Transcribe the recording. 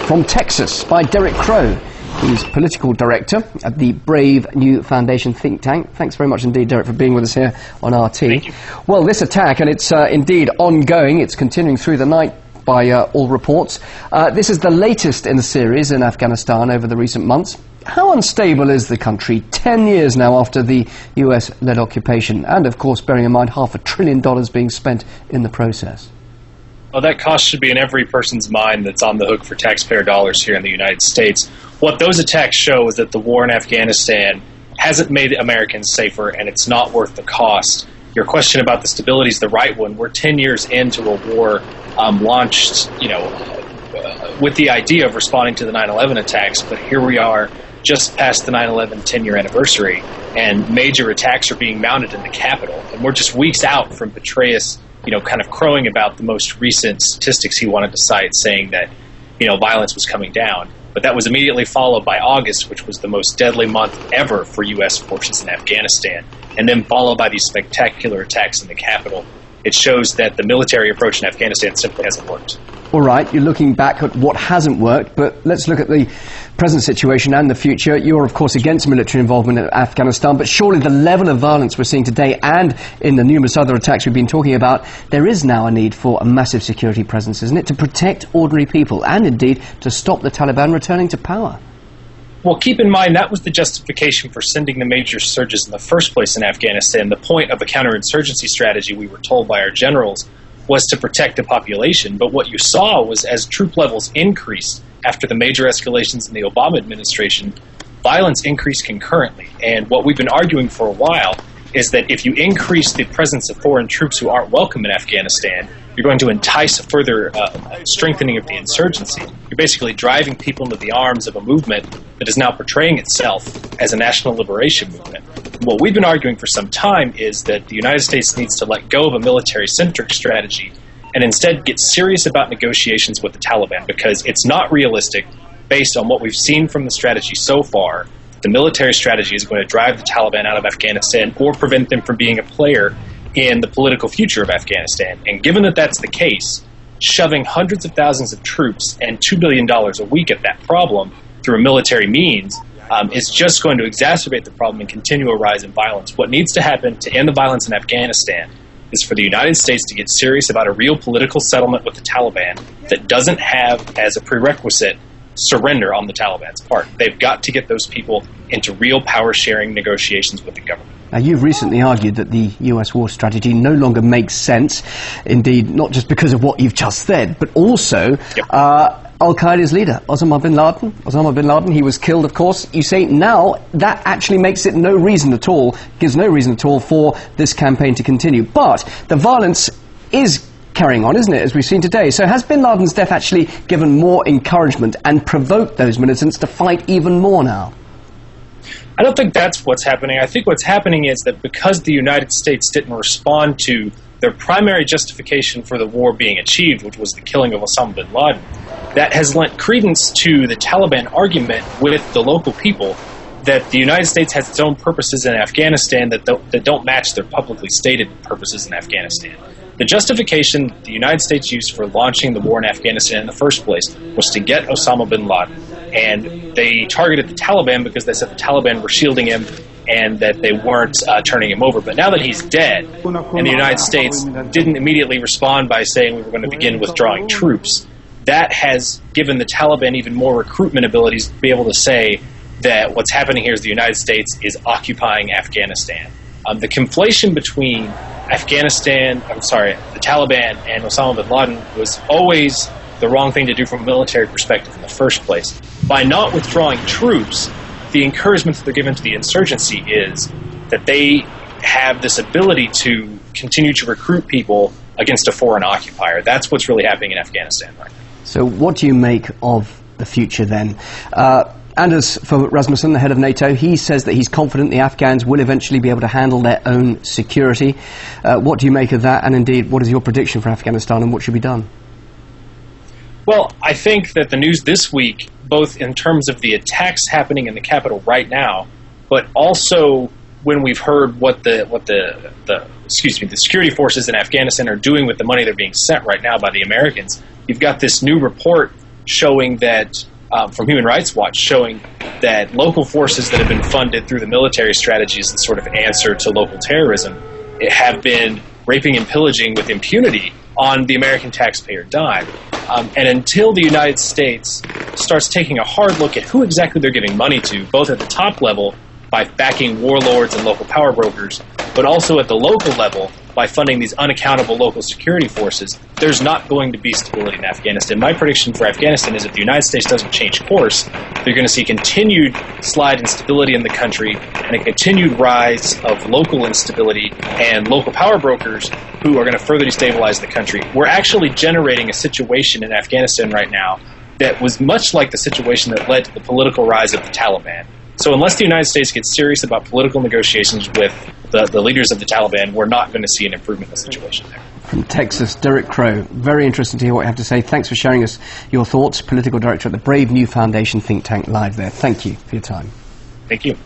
from Texas by Derrick Crowe. He's political director at the Brave New Foundation think tank. Thanks very much indeed, Derrick, for being with us here on RT. Thank you. Well, this attack, and it's indeed ongoing, it's continuing through the night by all reports. This is the latest in the series in Afghanistan over the recent months. How unstable is the country 10 years now after the US-led occupation, and of course bearing in mind $500 billion being spent in the process? Well, that cost should be in every person's mind that's on the hook for taxpayer dollars here in the United States. What those attacks show is that the war in Afghanistan hasn't made Americans safer, and it's not worth the cost. Your question about the stability is the right one. We're 10 years into a war launched, with the idea of responding to the 9/11 attacks, but here we are just past the 9/11 10-year anniversary, and major attacks are being mounted in the Capitol. And we're just weeks out from Petraeus, kind of crowing about the most recent statistics he wanted to cite, saying that, violence was coming down. But that was immediately followed by August, which was the most deadly month ever for U.S. forces in Afghanistan, and then followed by these spectacular attacks in the Capitol. It shows that the military approach in Afghanistan simply hasn't worked. All right, you're looking back at what hasn't worked, but let's look at the present situation and the future. You're, of course, against military involvement in Afghanistan, but surely the level of violence we're seeing today and in the numerous other attacks we've been talking about, there is now a need for a massive security presence, isn't it, to protect ordinary people and, indeed, to stop the Taliban returning to power? Well, keep in mind that was the justification for sending the major surges in the first place in Afghanistan. The point of a counterinsurgency strategy, we were told by our generals, was to protect the population. But what you saw was as troop levels increased after the major escalations in the Obama administration, violence increased concurrently. And what we've been arguing for a while is that if you increase the presence of foreign troops who aren't welcome in Afghanistan, you're going to entice a further strengthening of the insurgency. You're basically driving people into the arms of a movement that is now portraying itself as a national liberation movement. What we've been arguing for some time is that the United States needs to let go of a military-centric strategy and instead get serious about negotiations with the Taliban, because it's not realistic, based on what we've seen from the strategy so far. The military strategy is going to drive the Taliban out of Afghanistan or prevent them from being a player in the political future of Afghanistan. And given that that's the case, shoving hundreds of thousands of troops and $2 billion a week at that problem through military means is just going to exacerbate the problem and continue a rise in violence. What needs to happen to end the violence in Afghanistan is for the United States to get serious about a real political settlement with the Taliban that doesn't have as a prerequisite surrender on the Taliban's part. They've got to get those people into real power-sharing negotiations with the government. Now, you've recently argued that the US war strategy no longer makes sense, indeed, not just because of what you've just said, but also Al-Qaeda's leader, Osama bin Laden, he was killed, of course. You say now that actually makes it gives no reason at all for this campaign to continue. But the violence is carrying on, isn't it, as we've seen today? So has bin Laden's death actually given more encouragement and provoked those militants to fight even more now? I don't think that's what's happening. I think what's happening is that because the United States didn't respond to their primary justification for the war being achieved, which was the killing of Osama bin Laden, that has lent credence to the Taliban argument with the local people that the United States has its own purposes in Afghanistan that don't match their publicly stated purposes in Afghanistan. The justification the United States used for launching the war in Afghanistan in the first place was to get Osama bin Laden. And they targeted the Taliban because they said the Taliban were shielding him and that they weren't turning him over. But now that he's dead, and the United States didn't immediately respond by saying we were going to begin withdrawing troops, that has given the Taliban even more recruitment abilities to be able to say that what's happening here is the United States is occupying Afghanistan. The conflation between the Taliban and Osama bin Laden was always the wrong thing to do from a military perspective in the first place. By not withdrawing troops, the encouragement that they're given to the insurgency is that they have this ability to continue to recruit people against a foreign occupier. That's what's really happening in Afghanistan right now. So what do you make of the future then? Anders Fogh Rasmussen, the head of NATO, he says that he's confident the Afghans will eventually be able to handle their own security. What do you make of that? And indeed, what is your prediction for Afghanistan and what should be done? Well, I think that the news this week, both in terms of the attacks happening in the capital right now, but also when we've heard what the security forces in Afghanistan are doing with the money they're being sent right now by the Americans, you've got this new report showing that, from Human Rights Watch, showing that local forces that have been funded through the military strategies, the sort of answer to local terrorism, have been raping and pillaging with impunity on the American taxpayer dime. And until the United States starts taking a hard look at who exactly they're giving money to, both at the top level by backing warlords and local power brokers, but also at the local level by funding these unaccountable local security forces, there's not going to be stability in Afghanistan. My prediction for Afghanistan is if the United States doesn't change course, they're going to see continued slide instability in the country and a continued rise of local instability and local power brokers who are going to further destabilize the country. We're actually generating a situation in Afghanistan right now that was much like the situation that led to the political rise of the Taliban. So unless the United States gets serious about political negotiations with the leaders of the Taliban, we're not going to see an improvement in the situation there. From Texas, Derrick Crowe. Very interesting to hear what you have to say. Thanks for sharing us your thoughts. Political Director at the Brave New Foundation think tank live there. Thank you for your time. Thank you.